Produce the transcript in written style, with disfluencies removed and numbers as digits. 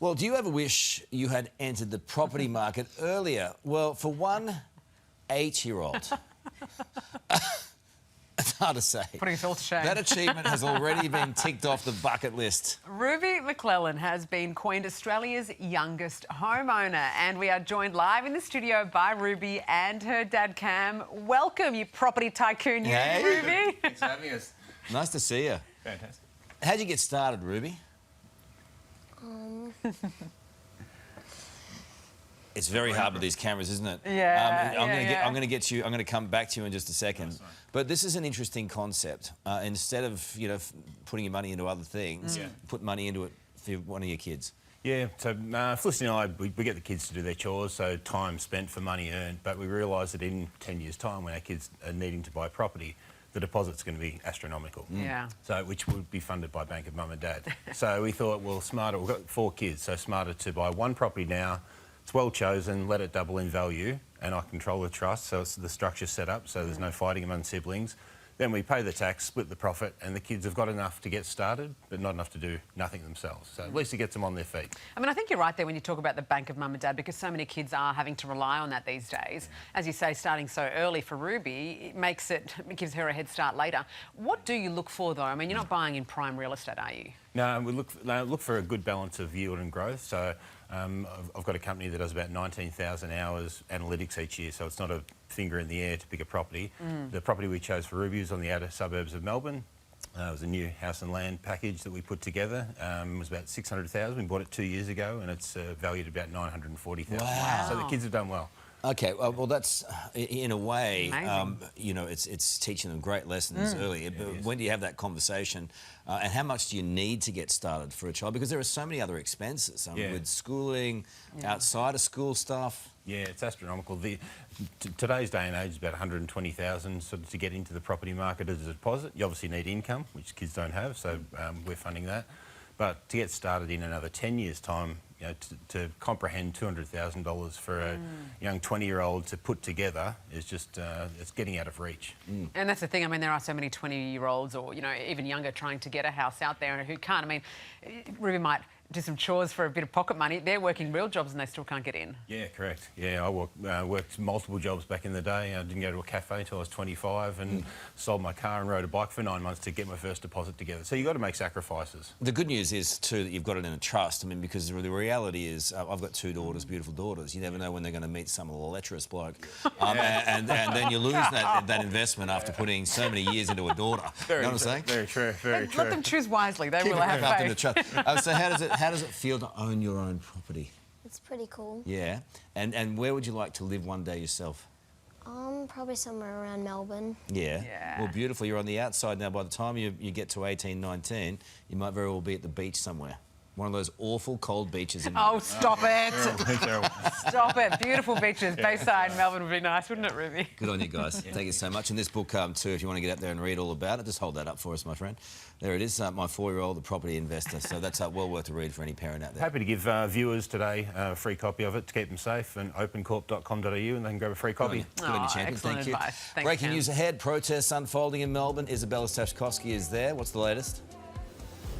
Well, do you ever wish you had entered the property market earlier? Well, for one 8-year-old, it's hard to say. Putting us all to shame. That achievement has already been ticked off the bucket list. Ruby McLellan has been coined Australia's youngest homeowner, and we are joined live in the studio by Ruby and her dad Cam. Welcome, you property tycoon, you Ruby. Thanks for having us. Nice to see you. Fantastic. How'd you get started, Ruby? It's very hard with these cameras, isn't it? Yeah. I'm going to come back to you in just a second. But this is an interesting concept. Instead of putting your money into other things, put money into it for one of your kids. Yeah, so Felicity and I, we get the kids to do their chores, so time spent for money earned, but we realise that in 10 years' time, when our kids are needing to buy property, the deposit's going to be astronomical. Yeah. So, which would be funded by Bank of Mum and Dad. So we thought, well, smarter, we've got 4 kids, so smarter to buy one property now. It's well chosen, let it double in value, and I control the trust, so it's the structure set up, so there's no fighting among siblings. Then we pay the tax, split the profit, and the kids have got enough to get started, but not enough to do nothing themselves. So at least it gets them on their feet. I mean, I think you're right there when you talk about the Bank of Mum and Dad, because so many kids are having to rely on that these days. As you say, starting so early for Ruby, it gives her a head start later. What do you look for, though? I mean, you're not buying in prime real estate, are you? No, we look for a good balance of yield and growth. So I've got a company that does about 19,000 hours analytics each year, so it's not a finger in the air to pick a property. The property we chose for Ruby was on the outer suburbs of Melbourne. It was a new house and land package that we put together. It was about 600,000. We bought it 2 years ago, and it's valued at about 940,000. Wow. So the kids have done well. Okay, well, that's, in a way, it's teaching them great lessons early. But when do you have that conversation? And how much do you need to get started for a child? Because there are so many other expenses with schooling, outside of school stuff. Yeah, it's astronomical. Today's day and age is about 120,000 sort of to get into the property market as a deposit. You obviously need income, which kids don't have, so we're funding that. But to get started in another 10 years' time, to comprehend $200,000 for a young 20-year-old to put together is just, it's getting out of reach. And that's the thing, I mean, there are so many 20-year-olds or, even younger trying to get a house out there and who can't. I mean, Ruby might do some chores for a bit of pocket money. They're working real jobs and they still can't get in. Yeah, correct. Yeah, I worked multiple jobs back in the day. I didn't go to a cafe until I was 25 and sold my car and rode a bike for 9 months to get my first deposit together. So you've got to make sacrifices. The good news is, too, that you've got it in a trust. I mean, because the reality is, I've got 2 daughters, beautiful daughters. You never know when they're going to meet some lecherous bloke. And then you lose that investment after putting so many years into a daughter. You know what I'm saying? Very true, very true. Let them choose wisely. They will have faith. So how does it feel to own your own property? It's pretty cool. Yeah. And where would you like to live one day yourself? Probably somewhere around Melbourne. Yeah. Well, beautiful. You're on the outside now. By the time you get to 18, 19, you might very well be at the beach somewhere. One of those awful cold beaches in Melbourne. Oh, stop it. Terrible. Stop it. Beautiful beaches. Bayside, Melbourne would be nice, wouldn't it, Ruby? Good on you guys. Thank you so much. And this book, too, if you want to get out there and read all about it, just hold that up for us, my friend. There it is, my 4-year-old, the property investor. So that's well worth a read for any parent out there. Happy to give viewers today a free copy of it to keep them safe, and opencorp.com.au, and they can grab a free copy. Good on you, champion. Thank you. Advice. Thanks, Breaking Cam. news ahead. Protests unfolding in Melbourne. Isabella Stashkowski is there. What's the latest?